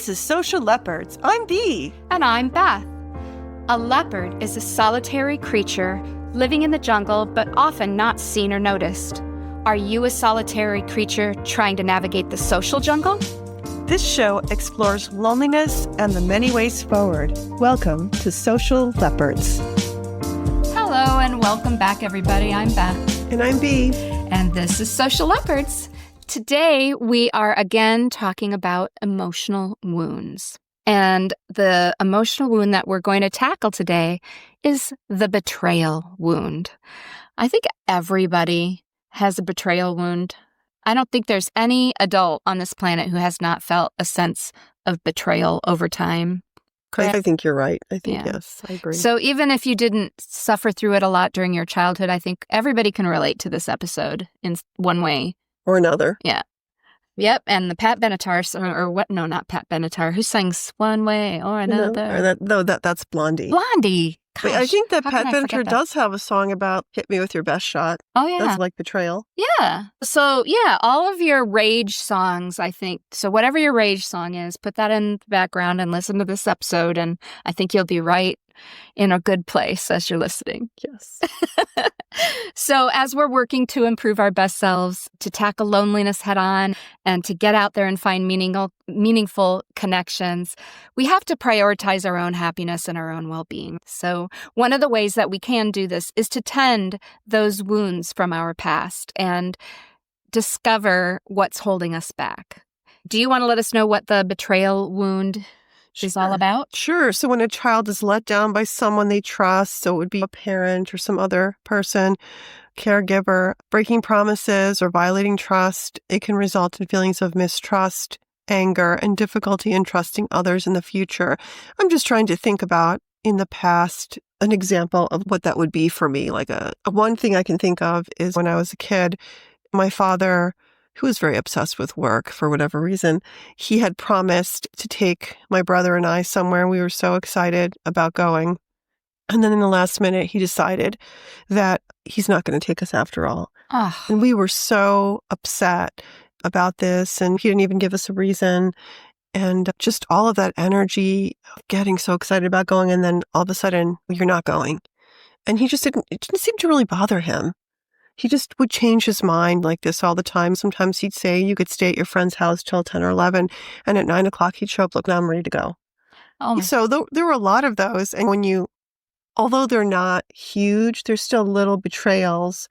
This is Social Leopards. I'm Bea. And I'm Beth. A leopard is a solitary creature living in the jungle, but often not seen or noticed. Are you a solitary creature trying to navigate the social jungle? This show explores loneliness and the many ways forward. Welcome to Social Leopards. Hello and welcome back, everybody. I'm Beth. And I'm Bea. And this is Social Leopards. Today, we are again talking about emotional wounds. And the emotional wound that we're going to tackle today is the betrayal wound. I think everybody has a betrayal wound. I don't think there's any adult on this planet who has not felt a sense of betrayal over time. Correct? I think you're right. I think, yes, I agree. So even if you didn't suffer through it a lot during your childhood, I think everybody can relate to this episode in one way or another. Yeah. Yep. And the Pat Benatar, or what? No, not Pat Benatar. Who sings One Way or Another? That's Blondie. Blondie. Gosh, I think that how Pat can I forget Benatar that? does have a song about hit me with your best shot. Oh, yeah. That's like betrayal. Yeah. So, yeah, all of your rage songs, I think. So whatever your rage song is, put that in the background and listen to this episode. And I think you'll be right in a good place as you're listening. Yes. So as we're working to improve our best selves, to tackle loneliness head on, and to get out there and find meaningful connections, we have to prioritize our own happiness and our own well-being. So one of the ways that we can do this is to tend those wounds from our past and discover what's holding us back. Do you want to let us know what the betrayal wound is all about? Sure. So when a child is let down by someone they trust, so it would be a parent or some other person, caregiver, breaking promises or violating trust, it can result in feelings of mistrust, anger, and difficulty in trusting others in the future. I'm just trying to think about in the past an example of what that would be for me. Like one thing I can think of is when I was a kid, my father, who was very obsessed with work for whatever reason, he had promised to take my brother and I somewhere. We were so excited about going. And then in the last minute, he decided that he's not going to take us after all. Oh. And we were so upset about this. And he didn't even give us a reason. And just all of that energy of getting so excited about going. And then all of a sudden, you're not going. And it didn't seem to really bother him. He just would change his mind like this all the time. Sometimes he'd say, you could stay at your friend's house till 10 or 11. And at 9 o'clock, he'd show up, look, now I'm ready to go. Oh. So there were a lot of those. And although they're not huge, there's still little betrayals.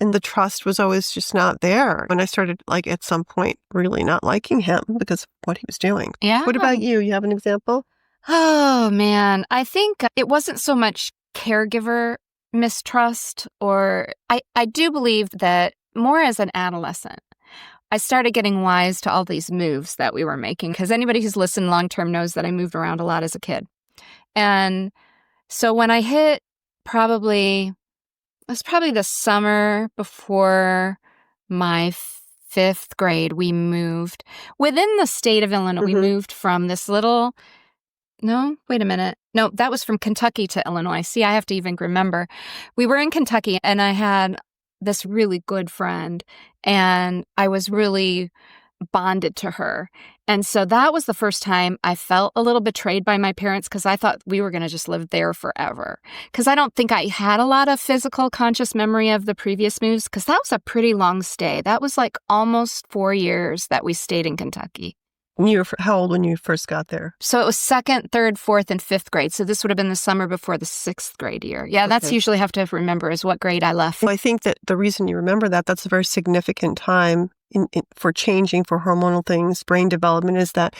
And the trust was always just not there. And I started, at some point, really not liking him because of what he was doing. Yeah. What about you? You have an example? Oh, man. I think it wasn't so much caregiver mistrust, or I do believe that more as an adolescent, I started getting wise to all these moves that we were making, because anybody who's listened long-term knows that I moved around a lot as a kid. And so when I hit it was probably the summer before my fifth grade, we moved within the state of Illinois. Mm-hmm. We moved from this little... No, wait a minute. No, that was from Kentucky to Illinois. See, I have to even remember. We were in Kentucky, and I had this really good friend, and I was really bonded to her. And so that was the first time I felt a little betrayed by my parents, because I thought we were going to just live there forever. Because I don't think I had a lot of physical conscious memory of the previous moves, because that was a pretty long stay. That was like almost 4 years that we stayed in Kentucky. You were how old when you first got there? So it was second, third, fourth, and fifth grade. So this would have been the summer before the sixth grade year. Yeah, okay. That's usually have to remember is what grade I left. Well, I think that the reason you remember that's a very significant time for changing, for hormonal things, brain development, is that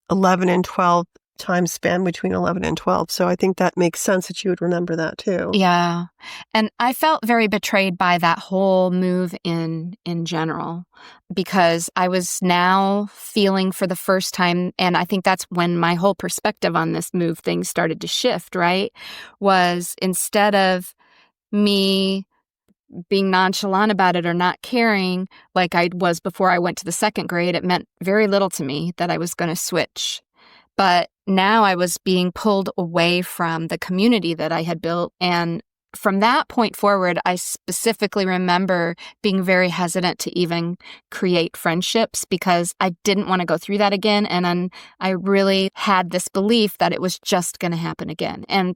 11 and 12 time span between 11 and 12. So I think that makes sense that you would remember that too. Yeah. And I felt very betrayed by that whole move in general, because I was now feeling for the first time, and I think that's when my whole perspective on this move thing started to shift, right? Was instead of me being nonchalant about it or not caring like I was before I went to the second grade, it meant very little to me that I was going to switch. But now I was being pulled away from the community that I had built and from that point forward, I specifically remember being very hesitant to even create friendships because I didn't want to go through that again. And then I really had this belief that it was just going to happen again. And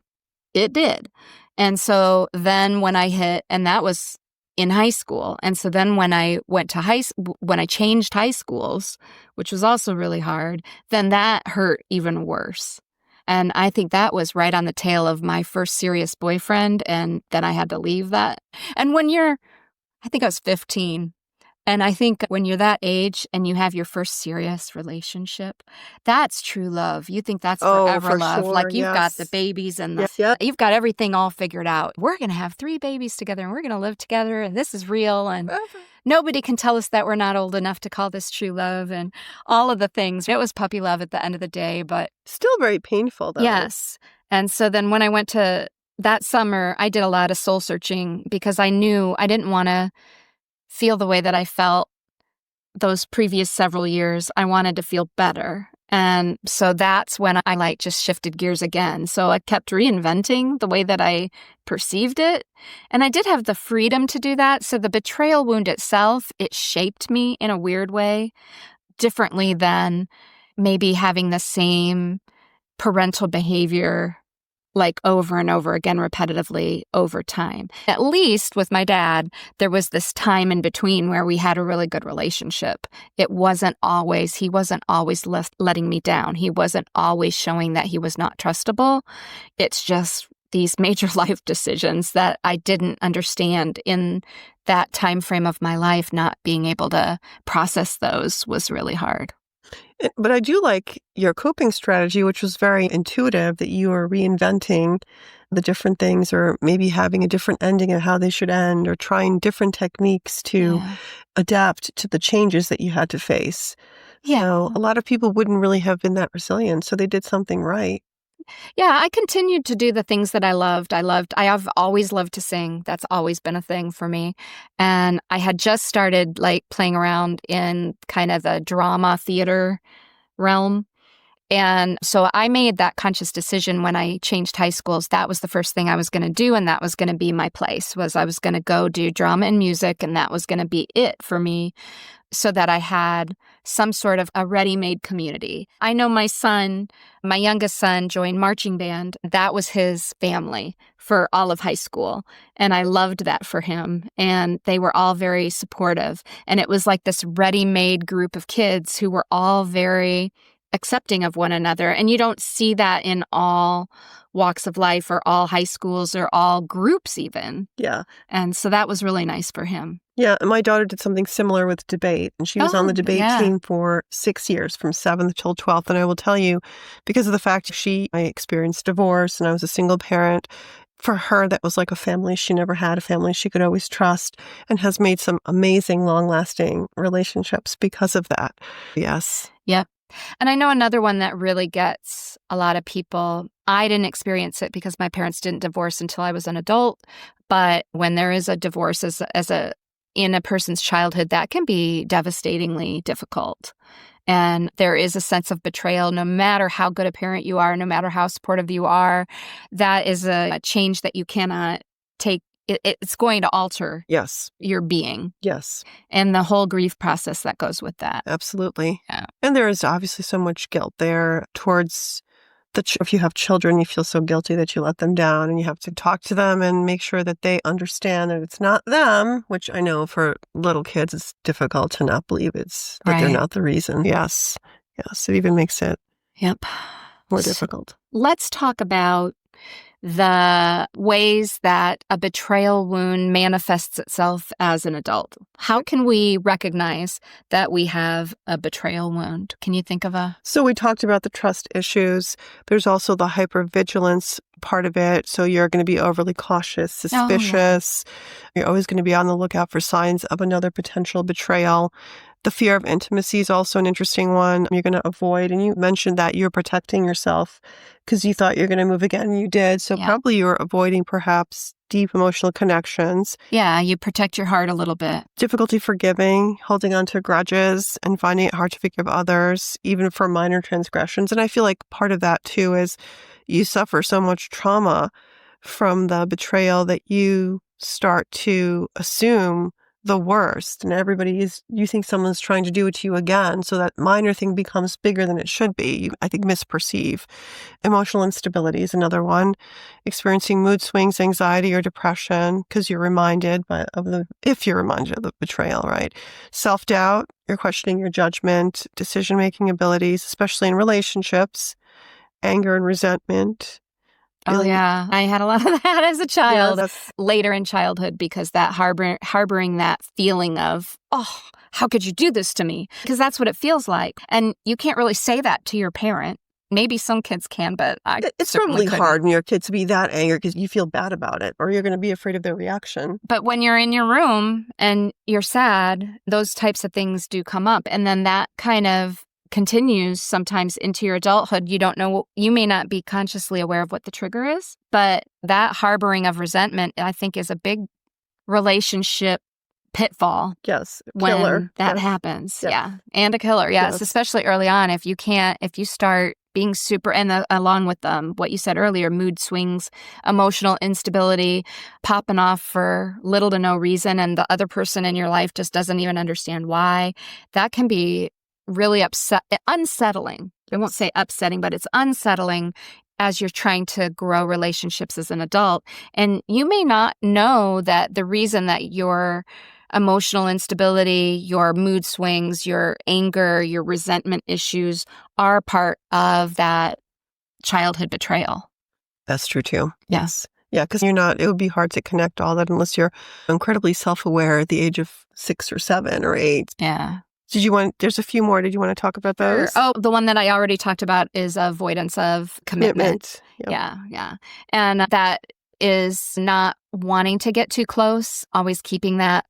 it did. And so then when I hit, and that was in high school. And so then when I went to when I changed high schools, which was also really hard, then that hurt even worse. And I think that was right on the tail of my first serious boyfriend. And then I had to leave that. And I think I was 15. And I think when you're that age and you have your first serious relationship, that's true love. You think that's forever for love. sure, Like you've got yes. the babies and Yeah. you've got everything all figured out. We're going to have 3 babies together and we're going to live together and this is real. And nobody can tell us that we're not old enough to call this true love and all of the things. It was puppy love at the end of the day, but Still very painful, though. yes. And so then when I went to that summer, I did a lot of soul searching because I knew I didn't want to feel the way that I felt those previous several years. I wanted to feel better. And so that's when I just shifted gears again. So I kept reinventing the way that I perceived it. And I did have the freedom to do that. So the betrayal wound itself, it shaped me in a weird way, differently than maybe having the same parental behavior like over and over again repetitively over time. At least with my dad, there was this time in between where we had a really good relationship. He wasn't always letting me down. He wasn't always showing that he was not trustable. It's just these major life decisions that I didn't understand in that time frame of my life. Not being able to process those was really hard. But I do like your coping strategy, which was very intuitive, that you were reinventing the different things or maybe having a different ending of how they should end or trying different techniques to adapt to the changes that you had to face. Yeah. So a lot of people wouldn't really have been that resilient, so they did something right. Yeah, I continued to do the things that I loved. I have always loved to sing. That's always been a thing for me. And I had just started playing around in kind of the drama theater realm. And so I made that conscious decision when I changed high schools. That was the first thing I was going to do. And that was going to be my place, was I was going to go do drama and music. And that was going to be it for me, so that I had some sort of a ready-made community. I know my youngest son joined marching band. That was his family for all of high school. And I loved that for him. And they were all very supportive. And it was like this ready-made group of kids who were all very accepting of one another. And you don't see that in all walks of life or all high schools or all groups even. Yeah. And so that was really nice for him. Yeah, and my daughter did something similar with debate, and she was on the debate team for 6 years, from 7th till 12th. And I will tell you, because of the fact I experienced divorce and I was a single parent, for her, that was like a family. She never had a family she could always trust, and has made some amazing, long-lasting relationships because of that. Yes. Yep. And I know another one that really gets a lot of people. I didn't experience it because my parents didn't divorce until I was an adult. But when there is a divorce in a person's childhood, that can be devastatingly difficult. And there is a sense of betrayal, no matter how good a parent you are, no matter how supportive you are. That is a change that you cannot take. It's going to alter your being. Yes. And the whole grief process that goes with that. Absolutely. Yeah. And there is obviously so much guilt there towards if you have children, you feel so guilty that you let them down, and you have to talk to them and make sure that they understand that it's not them, which I know for little kids it's difficult to not believe that they're not the reason. Yes. Yes. It even makes it more difficult. Let's talk about the ways that a betrayal wound manifests itself as an adult. How can we recognize that we have a betrayal wound? Can you think of a? So we talked about the trust issues. There's also the hypervigilance part of it. So you're going to be overly cautious, suspicious. You're always going to be on the lookout for signs of another potential betrayal. The fear of intimacy is also an interesting one you're going to avoid. And you mentioned that you're protecting yourself because you thought you're going to move again, and you did. So probably you were avoiding perhaps deep emotional connections. Yeah, you protect your heart a little bit. Difficulty forgiving, holding on to grudges, and finding it hard to forgive others, even for minor transgressions. And I feel like part of that, too, is you suffer so much trauma from the betrayal that you start to assume the worst, and you think someone's trying to do it to you again, so that minor thing becomes bigger than it should be. I think misperceive. Emotional instability is another one. Experiencing mood swings, anxiety, or depression because if you're reminded of the betrayal, right? Self-doubt, you're questioning your judgment, decision-making abilities, especially in relationships, anger and resentment. Oh, yeah. I had a lot of that as a child. Yes. Later in childhood, because that harboring that feeling of, oh, how could you do this to me? Because that's what it feels like. And you can't really say that to your parent. Maybe some kids can, but it's probably hard when you're a kid to be that angry because you feel bad about it, or you're going to be afraid of their reaction. But when you're in your room and you're sad, those types of things do come up. And then that kind of continues sometimes into your adulthood. You don't know, you may not be consciously aware of what the trigger is, but that harboring of resentment, I think, is a big relationship pitfall. Yes. When that happens. Yes. Yeah. And a killer. Yes. Especially early on. If you start being super, and along with what you said earlier, mood swings, emotional instability, popping off for little to no reason, and the other person in your life just doesn't even understand why, that can be really unsettling. I won't say upsetting, but it's unsettling as you're trying to grow relationships as an adult. And you may not know that the reason that your emotional instability, your mood swings, your anger, your resentment issues are part of that childhood betrayal. That's true too. Yes. Yeah, because it would be hard to connect all that unless you're incredibly self-aware at the age of 6 or 7 or 8. Yeah. There's a few more. Did you want to talk about those? Sure. Oh, the one that I already talked about is avoidance of commitment. Yep. Yeah. And that is not wanting to get too close, always keeping that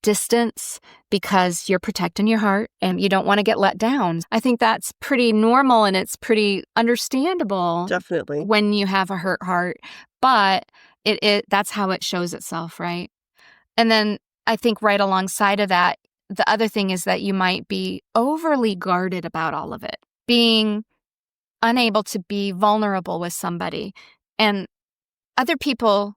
distance because you're protecting your heart and you don't want to get let down. I think that's pretty normal and it's pretty understandable. Definitely. When you have a hurt heart, but that's how it shows itself, right? And then I think right alongside of that, the other thing is that you might be overly guarded about all of it, being unable to be vulnerable with somebody. And other people,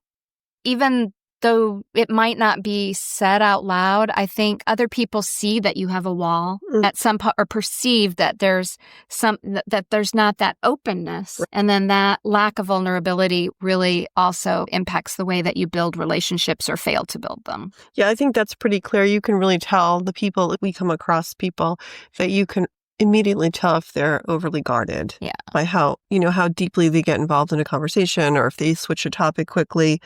even though it might not be said out loud, I think other people see that you have a wall at some point, or perceive that there's not that openness. Right. And then that lack of vulnerability really also impacts the way that you build relationships or fail to build them. Yeah, I think that's pretty clear. You can really tell the people, we come across people that you can immediately tell if they're overly guarded. Yeah. By how deeply they get involved in a conversation, or if they switch a topic quickly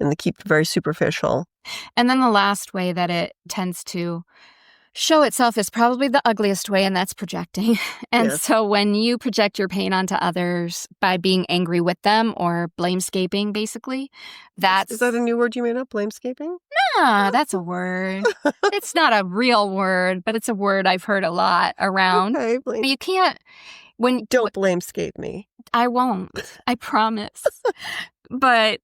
and they keep it very superficial. And then the last way that it tends to show itself is probably the ugliest way, and that's projecting. And so when you project your pain onto others by being angry with them or blamescaping, basically, Is that a new word you made up, blamescaping? Nah, that's a word. It's not a real word, but it's a word I've heard a lot around. Okay, you can't... Don't blamescape me. I won't. I promise. But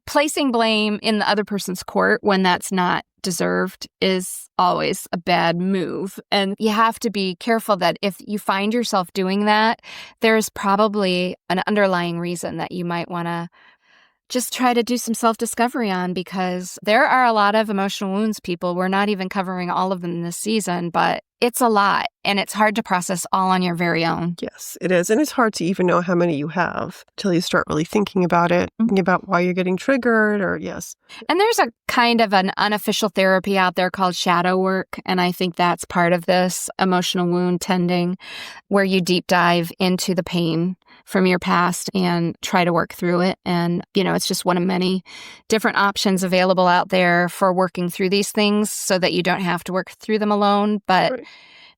placing blame in the other person's court when that's not deserved is always a bad move. And you have to be careful that if you find yourself doing that, there's probably an underlying reason that you might want to just try to do some self-discovery on, because there are a lot of emotional wounds, people. We're not even covering all of them this season, but it's a lot, and it's hard to process all on your very own. Yes, it is. And it's hard to even know how many you have until you start really thinking about it, thinking about why you're getting triggered, or yes. And there's a kind of an unofficial therapy out there called shadow work, and I think that's part of this emotional wound tending, where you deep dive into the pain from your past and try to work through it. And, it's just one of many different options available out there for working through these things so that you don't have to work through them alone. But right.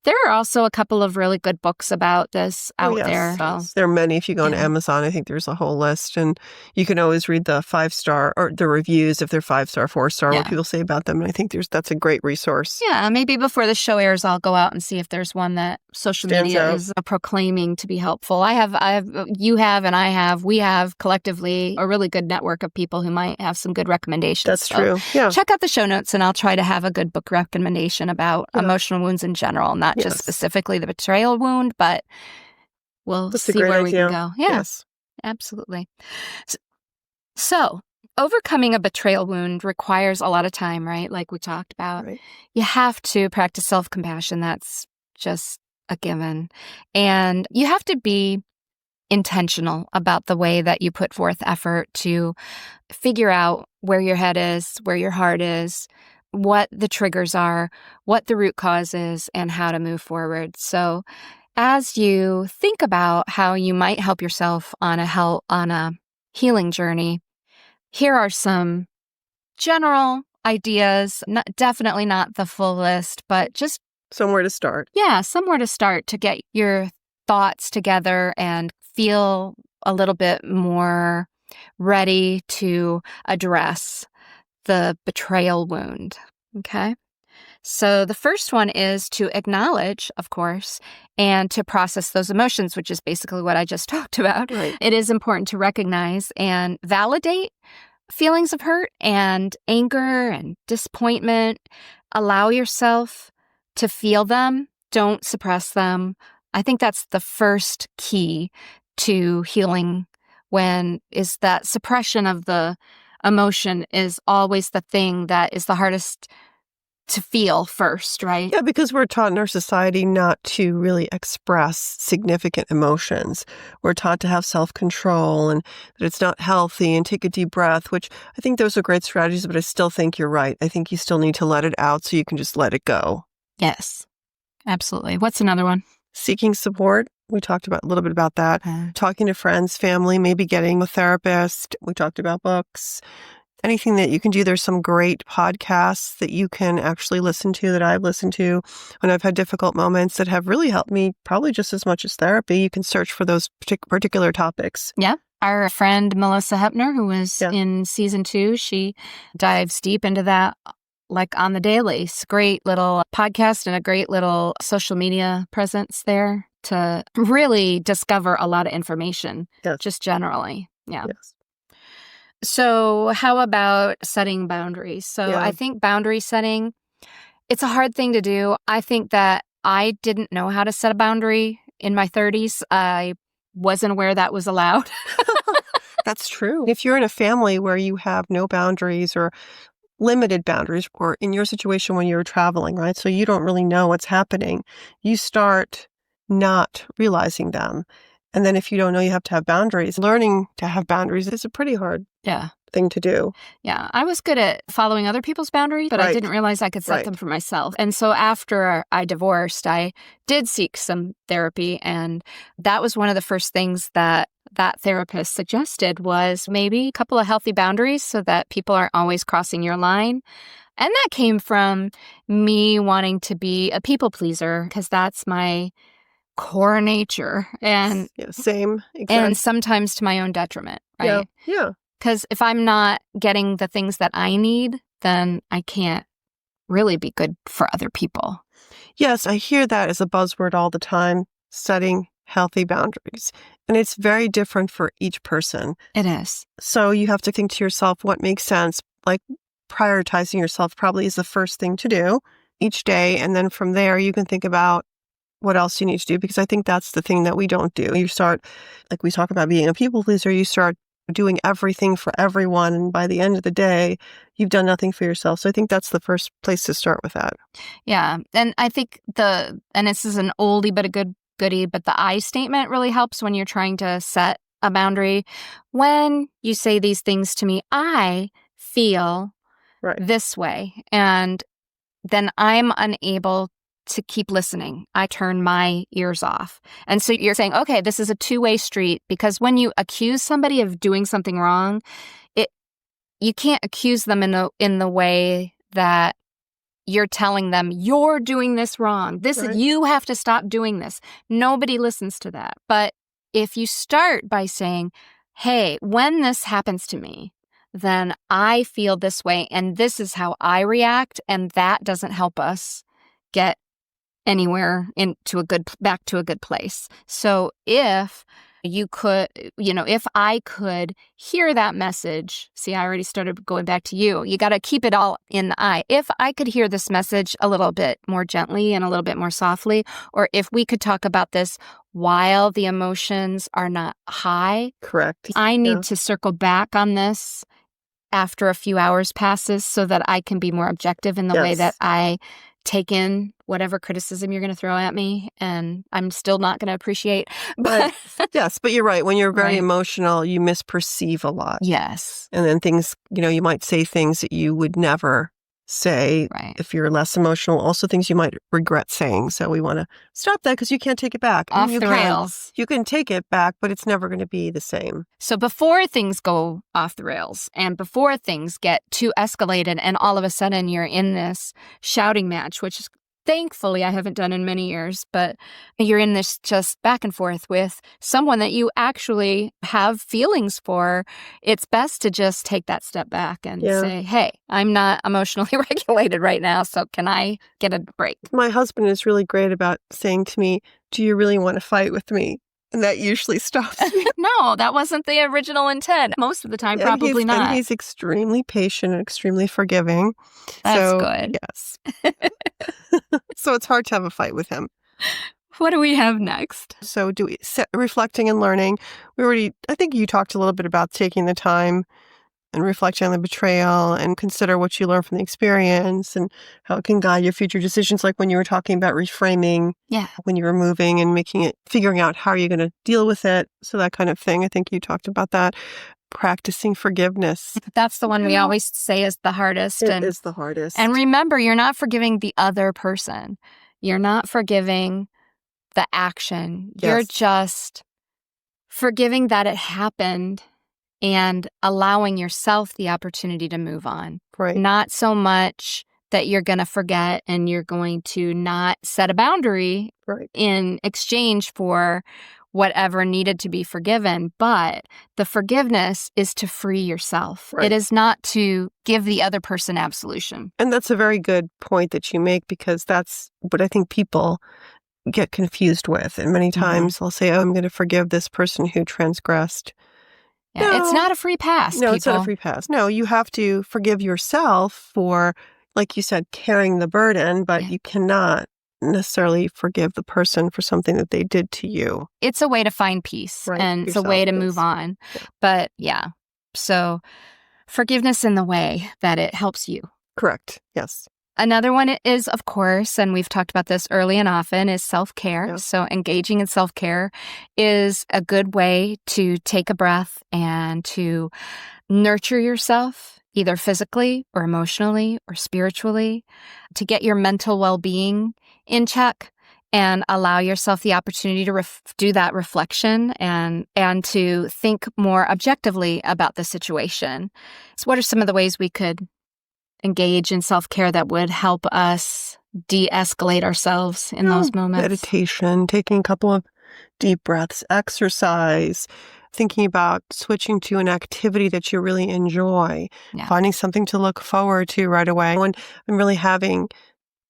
There are also a couple of really good books about this out there. So. There are many. If you go on Amazon, I think there's a whole list. And you can always read the 5-star or the reviews, if they're 5-star, 4-star, what people say about them. And I think that's a great resource. Yeah, maybe before the show airs, I'll go out and see if there's one that social media is proclaiming to be helpful. We have collectively a really good network of people who might have some good recommendations. That's true. Yeah. Check out the show notes, and I'll try to have a good book recommendation about emotional wounds in general, not just specifically the betrayal wound, but we'll see where we can go. Yeah, yes. Absolutely. So, overcoming a betrayal wound requires a lot of time, right? Like we talked about. Right. You have to practice self-compassion. That's just a given. And you have to be intentional about the way that you put forth effort to figure out where your head is, where your heart is, what the triggers are, what the root cause is, and how to move forward. So, as you think about how you might help yourself on a healing journey, here are some general ideas, definitely not the full list, but just, Somewhere to start. yeah, somewhere to start to get your thoughts together and feel a little bit more ready to address the betrayal wound. Okay. So the first one is to acknowledge, of course, and to process those emotions, which is basically what I just talked about. Right. It is important to recognize and validate feelings of hurt and anger and disappointment. Allow yourself to feel them. Don't suppress them. I think that's the first key to healing, when is that suppression of the emotion is always the thing that is the hardest to feel first, right? Yeah, because we're taught in our society not to really express significant emotions. We're taught to have self-control and that it's not healthy and take a deep breath, which I think those are great strategies, but I still think you're right. I think you still need to let it out so you can just let it go. Yes, absolutely. What's another one? Seeking support. We talked about a little bit about that. Talking to friends, family, maybe getting a therapist. We talked about books. Anything that you can do. There's some great podcasts that you can actually listen to that I've listened to when I've had difficult moments that have really helped me, probably just as much as therapy. You can search for those particular topics. Yeah. Our friend Melissa Hepner, who was in season 2, she dives deep into that like on the daily. It's a great little podcast and a great little social media presence there to really discover a lot of information, just generally. Yeah. Yes. So how about setting boundaries? So I think boundary setting, it's a hard thing to do. I think that I didn't know how to set a boundary in my 30s. I wasn't aware that was allowed. That's true. If you're in a family where you have no boundaries or limited boundaries, or in your situation when you're traveling, right? So you don't really know what's happening. You start not realizing them. And then if you don't know you have to have boundaries, learning to have boundaries is a pretty hard thing to do. Yeah. I was good at following other people's boundaries, but I didn't realize I could set them for myself. And so after I divorced, I did seek some therapy. And that was one of the first things that therapist suggested was maybe a couple of healthy boundaries so that people aren't always crossing your line. And that came from me wanting to be a people pleaser because that's my core nature. And same. Exactly. And sometimes to my own detriment, right? Yeah. Because if I'm not getting the things that I need, then I can't really be good for other people. Yes, I hear that as a buzzword all the time, setting healthy boundaries. And it's very different for each person. It is. So you have to think to yourself what makes sense. Like prioritizing yourself probably is the first thing to do each day. And then from there, you can think about what else you need to do, because I think that's the thing that we don't do. You start, like we talk about being a people pleaser, you start doing everything for everyone. And by the end of the day, you've done nothing for yourself. So I think that's the first place to start with that. Yeah. And I think and this is an oldie but a goodie, but the I statement really helps when you're trying to set a boundary. When you say these things to me, I feel this way. And then I'm unable to keep listening. I turn my ears off. And so you're saying, okay, this is a two-way street, because when you accuse somebody of doing something wrong, you can't accuse them in the way that you're telling them you're doing this wrong. You have to stop doing this. Nobody listens to that. But if you start by saying, hey, when this happens to me, then I feel this way and this is how I react, and that doesn't help us get anywhere back to a good place. So if You could, if I could hear that message, see, I already started going back to you. You got to keep it all in the I. If I could hear this message a little bit more gently and a little bit more softly, or if we could talk about this while the emotions are not high. Correct. I need to circle back on this after a few hours passes so that I can be more objective in the way that I take in whatever criticism you're going to throw at me, and I'm still not going to appreciate. But yes, but you're right. When you're very emotional, you misperceive a lot. Yes. And then things, you might say things that you would never say if you're less emotional. Also things you might regret saying. So we want to stop that because you can't take it back. Off the rails. You can take it back, but it's never going to be the same. So before things go off the rails and before things get too escalated and all of a sudden you're in this shouting match, which is thankfully I haven't done in many years, but you're in this just back and forth with someone that you actually have feelings for, it's best to just take that step back and say, hey, I'm not emotionally regulated right now, so can I get a break? My husband is really great about saying to me, do you really want to fight with me? And that usually stops me. No, that wasn't the original intent. Most of the time, probably not. And he's extremely patient and extremely forgiving. That's good. Yes. So it's hard to have a fight with him. What do we have next? So reflecting and learning. I think you talked a little bit about taking the time and reflecting on the betrayal and consider what you learned from the experience and how it can guide your future decisions. Like when you were talking about reframing when you were moving and figuring out how you're going to deal with it. So that kind of thing. I think you talked about that. Practicing forgiveness. That's the one we always say is the hardest. It is the hardest. And remember, you're not forgiving the other person. You're not forgiving the action. Yes. You're just forgiving that it happened and allowing yourself the opportunity to move on. Right. Not so much that you're going to forget and you're going to not set a boundary in exchange for whatever needed to be forgiven. But the forgiveness is to free yourself. It is not to give the other person absolution. And that's a very good point that you make, because that's what I think people get confused with. And many times they'll say, I'm going to forgive this person who transgressed. Yeah, No, it's not a free pass. No, it's not a free pass. No, you have to forgive yourself for, like you said, carrying the burden, but you cannot necessarily forgive the person for something that they did to you. It's a way to find peace and it's a way to move on. But so forgiveness in the way that it helps you. Correct. Yes. Another one is, of course, and we've talked about this early and often, is self-care. Yeah. So engaging in self-care is a good way to take a breath and to nurture yourself, either physically or emotionally or spiritually, to get your mental well-being in check and allow yourself the opportunity to do that reflection and to think more objectively about the situation. So what are some of the ways we could engage in self-care that would help us de-escalate ourselves in those moments? Meditation, taking a couple of deep breaths, exercise, thinking about switching to an activity that you really enjoy, finding something to look forward to right away. When I'm really having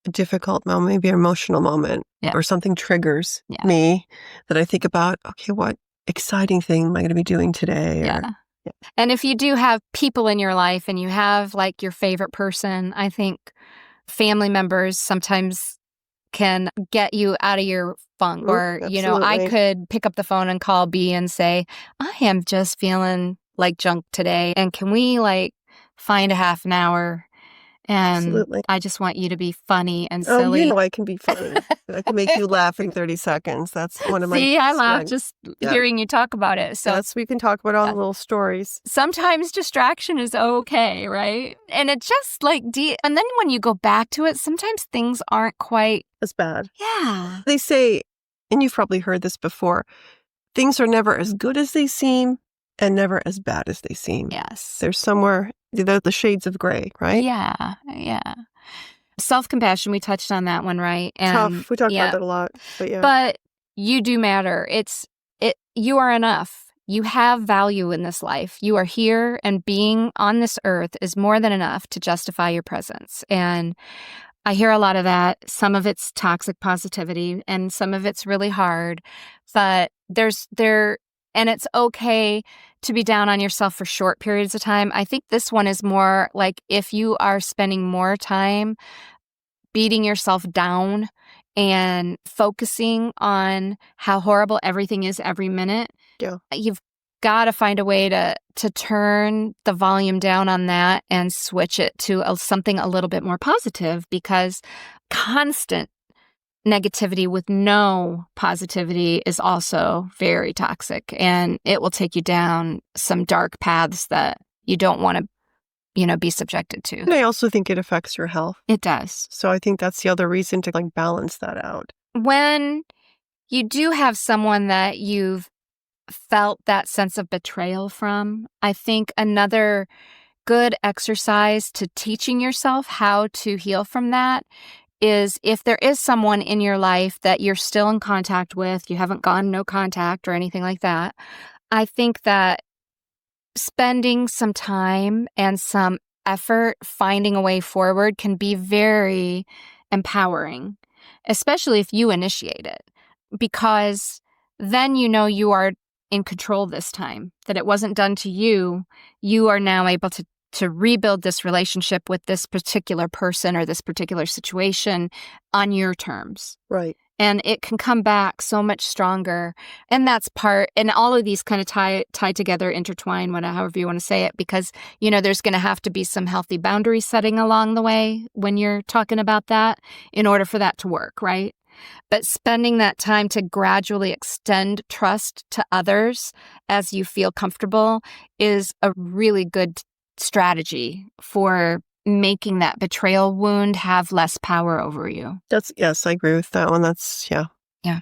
a difficult moment, maybe an emotional moment, or something triggers me, that I think about, okay, what exciting thing am I going to be doing today? And if you do have people in your life and you have like your favorite person, I think family members sometimes can get you out of your funk. Or, I could pick up the phone and call Bea and say, I am just feeling like junk today. And can we find a half an hour? And I just want you to be funny and silly. I can be funny. I can make you laugh in 30 seconds. That's one of my See, I laugh just hearing you talk about it. So we can talk about all the little stories. Sometimes distraction is okay, right? And it just and then when you go back to it, sometimes things aren't quite as bad. Yeah. They say, and you've probably heard this before, things are never as good as they seem and never as bad as they seem. Yes. There's somewhere, the shades of gray, right? Yeah. Self-compassion, we touched on that one, right? And tough. We talked about that a lot, but But you do matter. You are enough. You have value in this life. You are here, and being on this earth is more than enough to justify your presence. And I hear a lot of that. Some of it's toxic positivity, and some of it's really hard. But And it's okay to be down on yourself for short periods of time. I think this one is more like if you are spending more time beating yourself down and focusing on how horrible everything is every minute, Yeah. you've got to find a way to turn the volume down on that and switch it to something a little bit more positive, because constant negativity with no positivity is also very toxic, and it will take you down some dark paths that you don't want to, be subjected to. And I also think it affects your health. It does. So I think that's the other reason to balance that out. When you do have someone that you've felt that sense of betrayal from, I think another good exercise to teaching yourself how to heal from that is, if there is someone in your life that you're still in contact with, you haven't gone no contact or anything like that, I think that spending some time and some effort finding a way forward can be very empowering, especially if you initiate it, because then you are in control this time, that it wasn't done to you. You are now able to rebuild this relationship with this particular person or this particular situation on your terms. Right. And it can come back so much stronger. And that's part, and all of these kind of tie together, intertwine, however you want to say it, because, there's going to have to be some healthy boundary setting along the way when you're talking about that in order for that to work, right? But spending that time to gradually extend trust to others as you feel comfortable is a really good strategy for making that betrayal wound have less power over you. Yes, I agree with that one. Yeah. Yeah.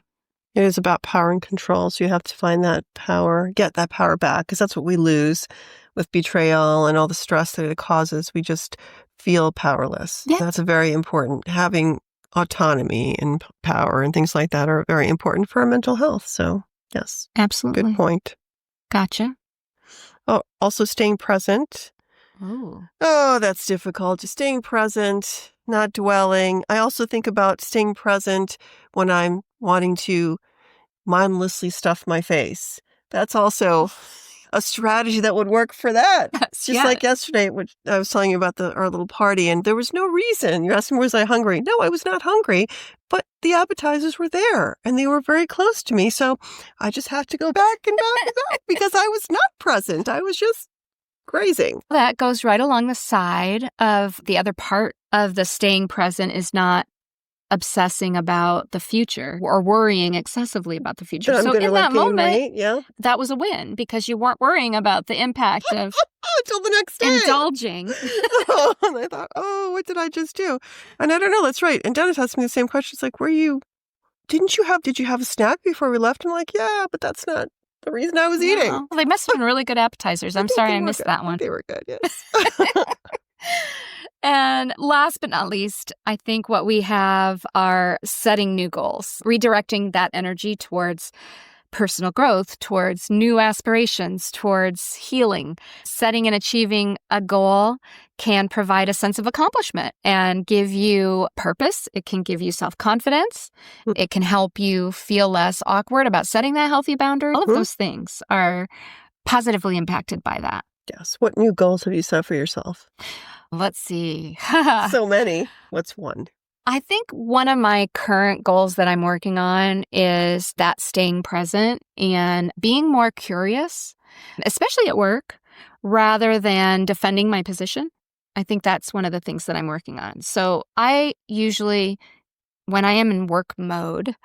It is about power and control. So you have to find that power, get that power back, because that's what we lose with betrayal and all the stress that it causes. We just feel powerless. Yeah. That's a very important. Having autonomy and power and things like that are very important for our mental health. So, yes. Absolutely. Good point. Gotcha. Oh, also staying present. Oh, that's difficult. Just staying present, not dwelling. I also think about staying present when I'm wanting to mindlessly stuff my face. That's also a strategy that would work for that. Yes, Just like yesterday, which I was telling you about our little party, and there was no reason. You're asking, was I hungry? No, I was not hungry, but the appetizers were there, and they were very close to me. So I just have to go back and back because I was not present. I was just grazing. That goes right along the side of the other part of the staying present, is not obsessing about the future or worrying excessively about the future. So in that moment, that was a win, because you weren't worrying about the impact of until the next day indulging. And I thought, what did I just do? And I don't know. That's right. And Dennis asked me the same question. It's like, did you have a snack before we left? I'm like, yeah, but that's not the reason I was eating. Well, they must have been really good appetizers. I'm sorry I missed that one. They were good, yes. And last but not least, I think what we have are setting new goals, redirecting that energy towards personal growth, towards new aspirations, towards healing. Setting and achieving a goal can provide a sense of accomplishment and give you purpose. It can give you self-confidence. It can help you feel less awkward about setting that healthy boundary. All of those things are positively impacted by that. Yes. What new goals have you set for yourself? Let's see. So many. What's one? I think one of my current goals that I'm working on is that staying present and being more curious, especially at work, rather than defending my position. I think that's one of the things that I'm working on. So I usually, when I am in work mode,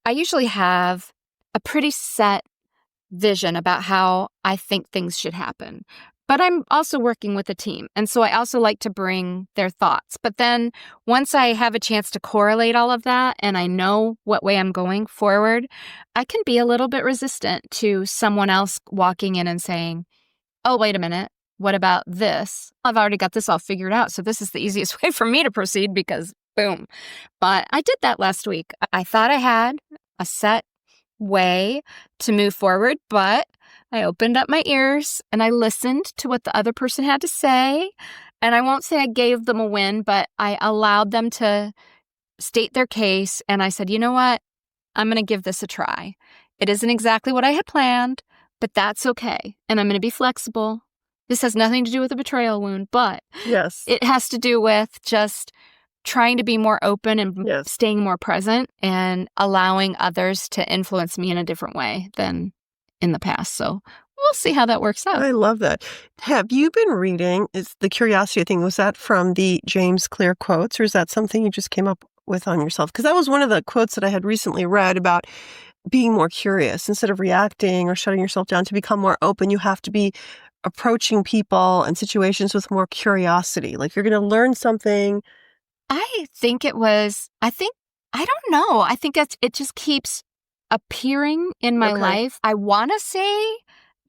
I usually have a pretty set vision about how I think things should happen. But I'm also working with a team. And so I also like to bring their thoughts. But then once I have a chance to correlate all of that and I know what way I'm going forward, I can be a little bit resistant to someone else walking in and saying, oh, wait a minute, what about this? I've already got this all figured out. So this is the easiest way for me to proceed because boom. But I did that last week. I thought I had a set way to move forward, but I opened up my ears and I listened to what the other person had to say. And I won't say I gave them a win, but I allowed them to state their case. And I said, you know what? I'm going to give this a try. It isn't exactly what I had planned, but that's okay. And I'm going to be flexible. This has nothing to do with a betrayal wound, but Yes. it has to do with just trying to be more open and Yes. staying more present and allowing others to influence me in a different way than in the past. So we'll see how that works out. I love that. Have you been reading, is the curiosity thing, was that from the James Clear quotes, or is that something you just came up with on yourself? Because that was one of the quotes that I had recently read about being more curious. Instead of reacting or shutting yourself down, to become more open, you have to be approaching people and situations with more curiosity. Like you're going to learn something. I think I don't know. I think it just keeps appearing in my life. I want to say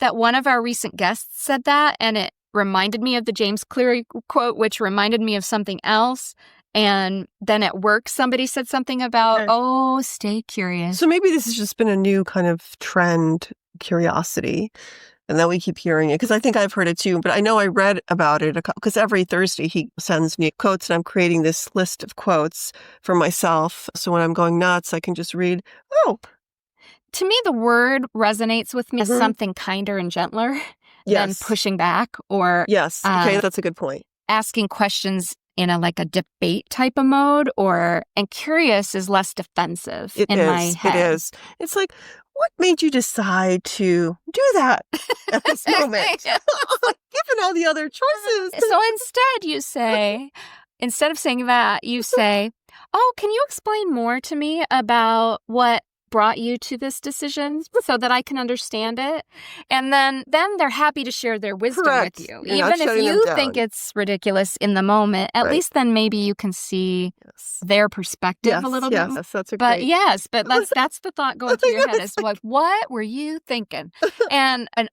that one of our recent guests said that, and it reminded me of the James Clear quote, which reminded me of something else. And then at work, somebody said something about, stay curious. So maybe this has just been a new kind of trend, curiosity. And then we keep hearing it, because I think I've heard it too. But I know I read about it because every Thursday he sends me quotes, and I'm creating this list of quotes for myself. So when I'm going nuts, I can just read, To me, the word resonates with me as something kinder and gentler than pushing back or yes. Okay, that's a good point. Asking questions in a debate type of mode, and curious is less defensive my head. It is. It's like, what made you decide to do that at this moment? Given all the other choices. So instead of saying that, you say, can you explain more to me about what brought you to this decision so that I can understand it? And then they're happy to share their wisdom with you. Even if you think it's ridiculous in the moment, at least then maybe you can see their perspective a little bit. Yes, that's a great. But that's the thought going through your head is what were you thinking?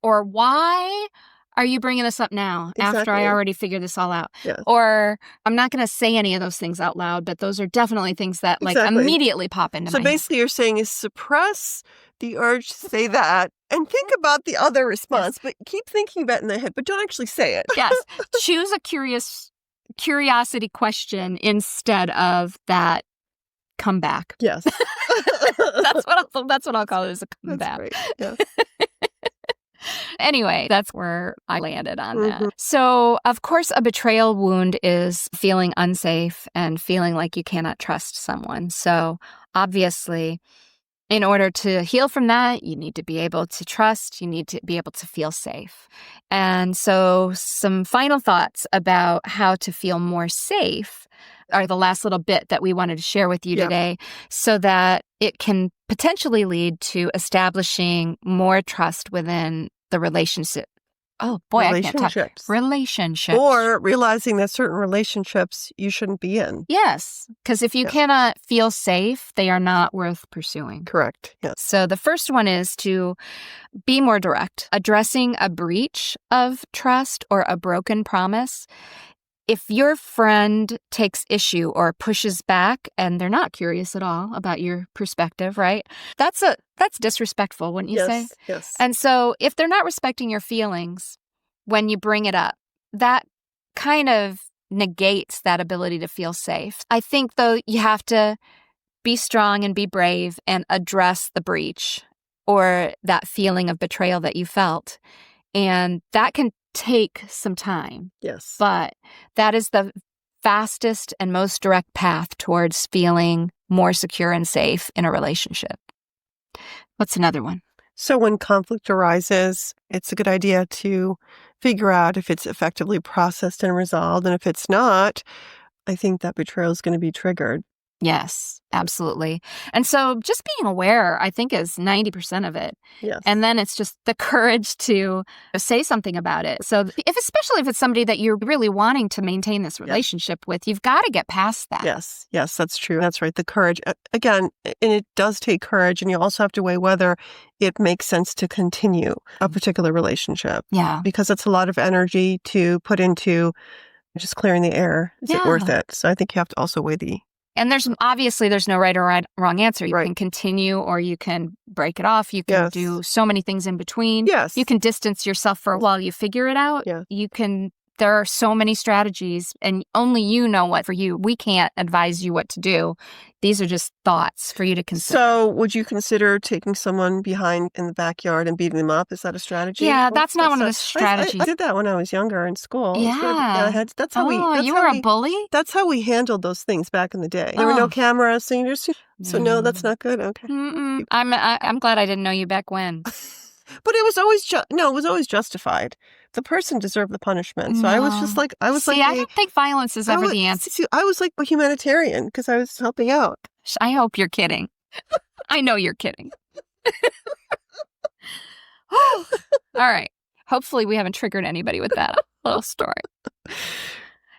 Or why are you bringing this up now after I already figured this all out? Yes. Or I'm not going to say any of those things out loud, but those are definitely things that immediately pop into my head. So basically you're saying is suppress the urge to say that and think about the other response, but keep thinking about it in the head, but don't actually say it. Yes. Choose a curiosity question instead of that comeback. Yes. That's what I'll call it, is a comeback. That's great. Yes. Anyway, that's where I landed on that. So, of course, a betrayal wound is feeling unsafe and feeling like you cannot trust someone. So, obviously, in order to heal from that, you need to be able to trust, you need to be able to feel safe. And so, some final thoughts about how to feel more safe are the last little bit that we wanted to share with you today, so that it can potentially lead to establishing more trust within the relationship. Oh boy, I can't talk. Relationships. Or realizing that certain relationships you shouldn't be in. Yes, because if you cannot feel safe, they are not worth pursuing. Correct. Yes. So the first one is to be more direct. Addressing a breach of trust or a broken promise. If your friend takes issue or pushes back and they're not curious at all about your perspective, right? That's disrespectful, wouldn't you say? Yes. And so if they're not respecting your feelings when you bring it up, that kind of negates that ability to feel safe. I think, though, you have to be strong and be brave and address the breach or that feeling of betrayal that you felt. And that can take some time. Yes. But that is the fastest and most direct path towards feeling more secure and safe in a relationship. What's another one? So when conflict arises, it's a good idea to figure out if it's effectively processed and resolved. And if it's not, I think that betrayal is going to be triggered. Yes, absolutely. And so just being aware, I think, is 90% of it. Yes. And then it's just the courage to say something about it. So especially if it's somebody that you're really wanting to maintain this relationship with, you've got to get past that. Yes, that's true. That's right. The courage. Again, and it does take courage, and you also have to weigh whether it makes sense to continue a particular relationship. Yeah. Because it's a lot of energy to put into just clearing the air. Is it worth it? So I think you have to also weigh the... And there's no right or wrong answer. You can continue or you can break it off. You can do so many things in between. Yes. You can distance yourself for a while you figure it out. Yeah. You can There are so many strategies, and only you know what for you. We can't advise you what to do. These are just thoughts for you to consider. So would you consider taking someone behind in the backyard and beating them up? Is that a strategy? Yeah, that's not one of the strategies. I did that when I was younger in school. Yeah. That's how we. You were a bully? That's how we handled those things back in the day. There were no cameras, so no, that's not good. Okay. I'm glad I didn't know you back when. But it was always it was always justified. The person deserved the punishment. So I was just like, I don't think violence is ever the answer. I was like a humanitarian because I was helping out. I hope you're kidding. I know you're kidding. All right. Hopefully we haven't triggered anybody with that little story.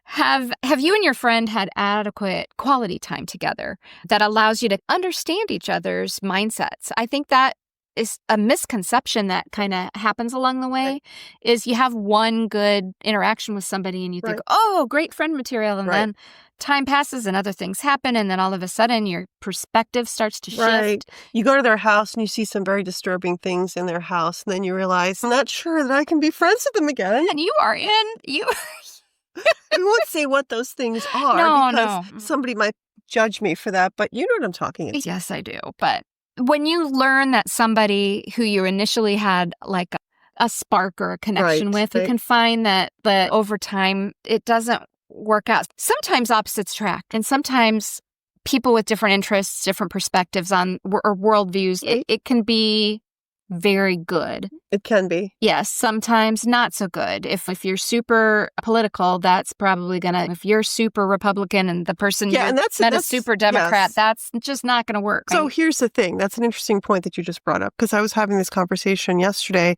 Have you and your friend had adequate quality time together that allows you to understand each other's mindsets? I think that is a misconception that kind of happens along the way, is you have one good interaction with somebody and you think, oh, great friend material. And then time passes and other things happen. And then all of a sudden your perspective starts to shift. Right. You go to their house and you see some very disturbing things in their house. And then you realize, I'm not sure that I can be friends with them again. And you are in. I won't say what those things are because somebody might judge me for that. But you know what I'm talking about. Yes, I do. But when you learn that somebody who you initially had like a spark or a connection with, you can find that over time, it doesn't work out. Sometimes opposites attract, and sometimes people with different interests, different perspectives on or worldviews, it can be very good. It can be. Yes, sometimes not so good. If you're super political, that's probably if you're super Republican and the person that's a super Democrat, that's just not going to work. So here's the thing. That's an interesting point that you just brought up, because I was having this conversation yesterday,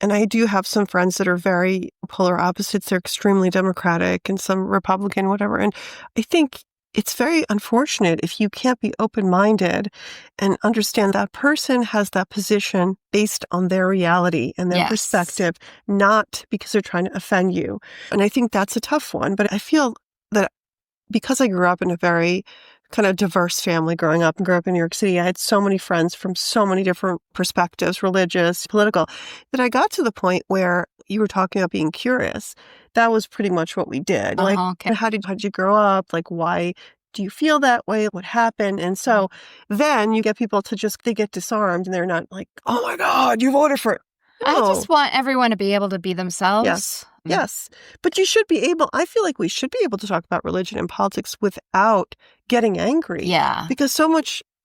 and I do have some friends that are very polar opposites. They're extremely Democratic and some Republican, whatever. And I think it's very unfortunate if you can't be open-minded and understand that person has that position based on their reality and their perspective, not because they're trying to offend you. And I think that's a tough one. But I feel that because I grew up in a very kind of diverse family growing up and grew up in New York City, I had so many friends from so many different perspectives, religious, political, that I got to the point where you were talking about being curious. That was pretty much what we did. Like, how did you grow up? Like, why do you feel that way? What happened? And so then you get people to they get disarmed and they're not like, oh my God, you voted for it. No. I just want everyone to be able to be themselves. Yes. But you should be able, I feel like we should be able to talk about religion and politics without getting angry. Yeah. Because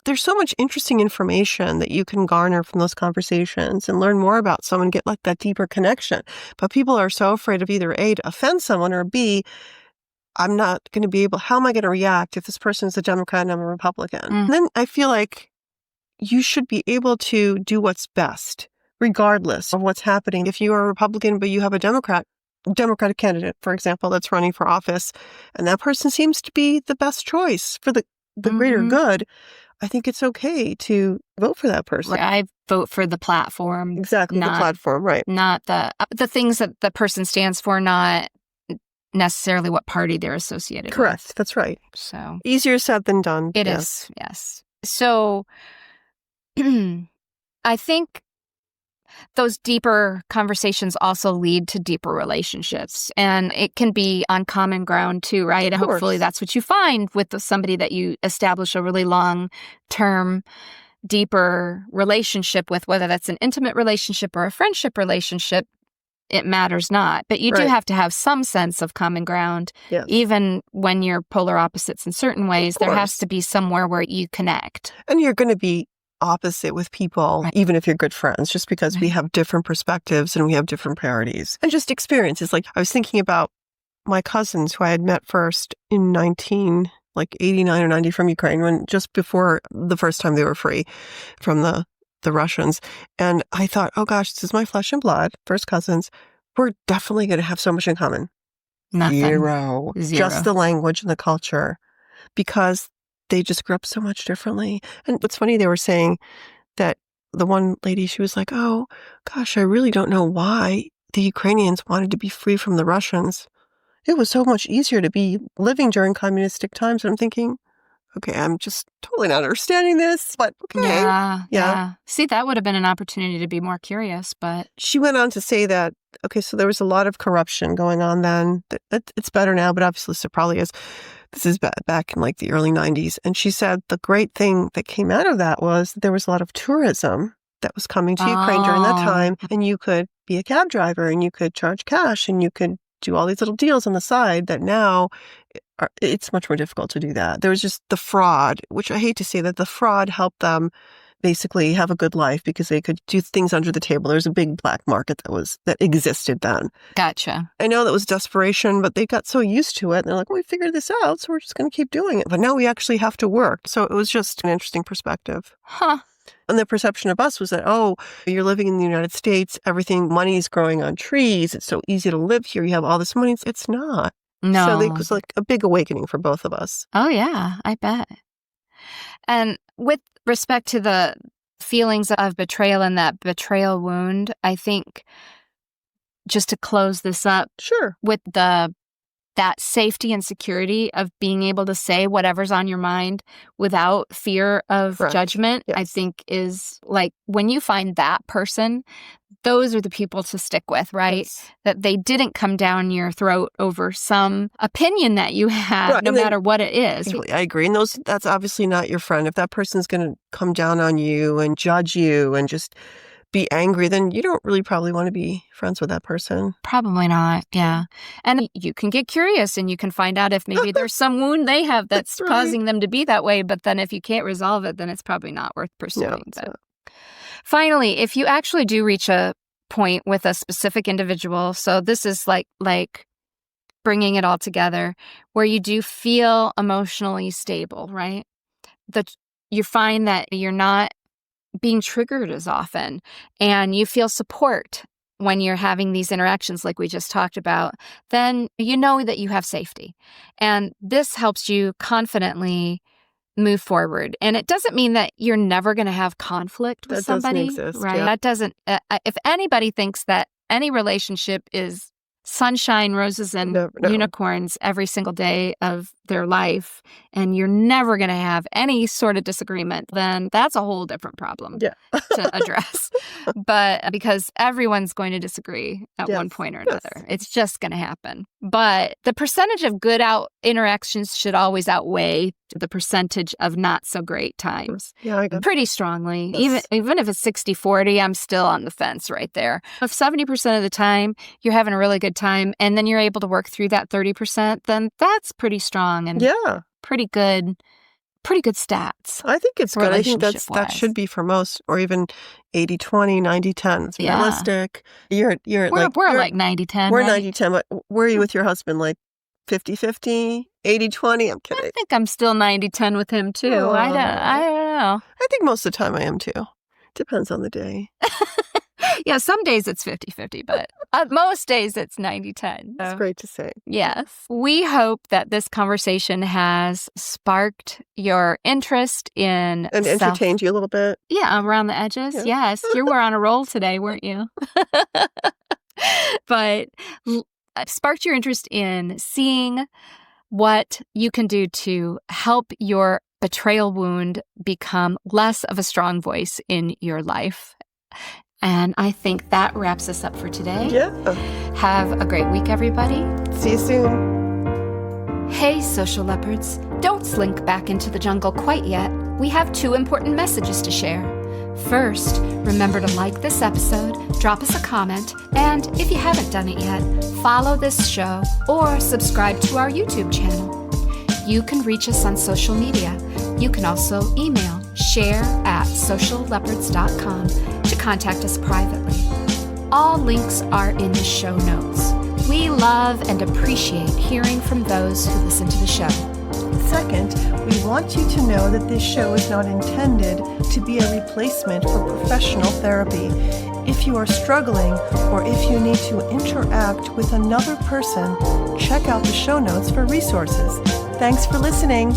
there's so much interesting information that you can garner from those conversations and learn more about someone, get like that deeper connection. But people are so afraid of either A, to offend someone, or B, I'm not going to be able, how am I going to react if this person is a Democrat and I'm a Republican? And then I feel like you should be able to do what's best, regardless of what's happening. If you are a Republican, but you have a Democratic candidate, for example, that's running for office, and that person seems to be the best choice for the greater good, I think it's okay to vote for that person. I vote for the platform. Exactly, the platform, right. Not the things that the person stands for, not necessarily what party they're associated with. Correct, that's right. So easier said than done. It is, yes. So I think those deeper conversations also lead to deeper relationships, and it can be on common ground too, right? Hopefully that's what you find with somebody that you establish a really long-term, deeper relationship with, whether that's an intimate relationship or a friendship relationship. It matters not. But you do have to have some sense of common ground. Yes. Even when you're polar opposites in certain ways, there has to be somewhere where you connect. And you're going to be opposite with people, even if you're good friends, just because we have different perspectives and we have different priorities and just experiences. Like, I was thinking about my cousins who I had met first in 89 or 90 from Ukraine, just before the first time they were free from the Russians. And I thought, oh gosh, this is my flesh and blood, first cousins. We're definitely going to have so much in common. Nothing. Zero. Just the language and the culture, because they just grew up so much differently. And what's funny, they were saying that the one lady, she was like, oh gosh, I really don't know why the Ukrainians wanted to be free from the Russians. It was so much easier to be living during communistic times. And I'm thinking, okay, I'm just totally not understanding this, but okay. Yeah. See, that would have been an opportunity to be more curious, but... She went on to say that okay, so there was a lot of corruption going on then. It's better now, but obviously it probably is. This is back in like the early 90s. And she said the great thing that came out of that was there was a lot of tourism that was coming to Ukraine during that time. And you could be a cab driver and you could charge cash and you could do all these little deals on the side that now it's much more difficult to do that. There was just the fraud, which I hate to say that the fraud helped them basically have a good life because they could do things under the table. There's a big black market that existed then. Gotcha. I know that was desperation, but they got so used to it. And they're like, well, we figured this out, so we're just going to keep doing it. But now we actually have to work. So it was just an interesting perspective. Huh. And the perception of us was that, oh, you're living in the United States. Money is growing on trees. It's so easy to live here. You have all this money. It's not. No. So it was like a big awakening for both of us. Oh, yeah, I bet. And with respect to the feelings of betrayal and that betrayal wound, I think just to close this up, sure, with that safety and security of being able to say whatever's on your mind without fear of Correct. judgment, Yes. I think is like when you find that person, those are the people to stick with, right? Yes. That they didn't come down your throat over some opinion that you have, Right. no matter what it is. I agree. And that's obviously not your friend. If that person's going to come down on you and judge you and just be angry, then you don't really probably want to be friends with that person. Probably not, yeah. And you can get curious and you can find out if maybe there's some wound they have that's right. causing them to be that way. But then if you can't resolve it, then it's probably not worth pursuing. No, finally, if you actually do reach a point with a specific individual, so this is like bringing it all together, where you do feel emotionally stable, right? That you find that you're not being triggered as often and you feel support when you're having these interactions like we just talked about, then you know that you have safety. And this helps you confidently move forward. And it doesn't mean that you're never going to have conflict with somebody. That doesn't exist, right? Yeah. That doesn't, if anybody thinks that any relationship is sunshine, roses, and No. unicorns every single day of their life, and you're never going to have any sort of disagreement, then that's a whole different problem to address. But because everyone's going to disagree at one point or another. It's just going to happen. But the percentage of good interactions should always outweigh the percentage of not so great times. Yeah, I got pretty strongly. Yes. Even if it's 60-40, I'm still on the fence right there. If 70% of the time you're having a really good time and then you're able to work through that 30%, then that's pretty strong and pretty good stats. I think it's good. I think that relationship-wise. should be for most, or even 80-20, 90-10. It's realistic. We're like 90-10. We're right? 90-10, but where are you with your husband? Like 50-50, 80-20? I'm kidding. I think I'm still 90-10 with him too. I don't know. I think most of the time I am too. Depends on the day. Yeah, some days it's 50-50, but most days it's 90-10. That's great to say. Yes. We hope that this conversation has sparked your interest in And entertained you a little bit. Yeah, around the edges. Yeah. Yes. You were on a roll today, weren't you? But sparked your interest in seeing what you can do to help your betrayal wound become less of a strong voice in your life. And I think that wraps us up for today. Yeah. Have a great week, everybody. See you soon. Hey, Social Leopards. Don't slink back into the jungle quite yet. We have 2 important messages to share. First, remember to like this episode, drop us a comment, and if you haven't done it yet, follow this show or subscribe to our YouTube channel. You can reach us on social media. You can also email share@socialleopards.com to contact us privately. All links are in the show notes. We love and appreciate hearing from those who listen to the show. Second, we want you to know that this show is not intended to be a replacement for professional therapy. If you are struggling or if you need to interact with another person, check out the show notes for resources. Thanks for listening.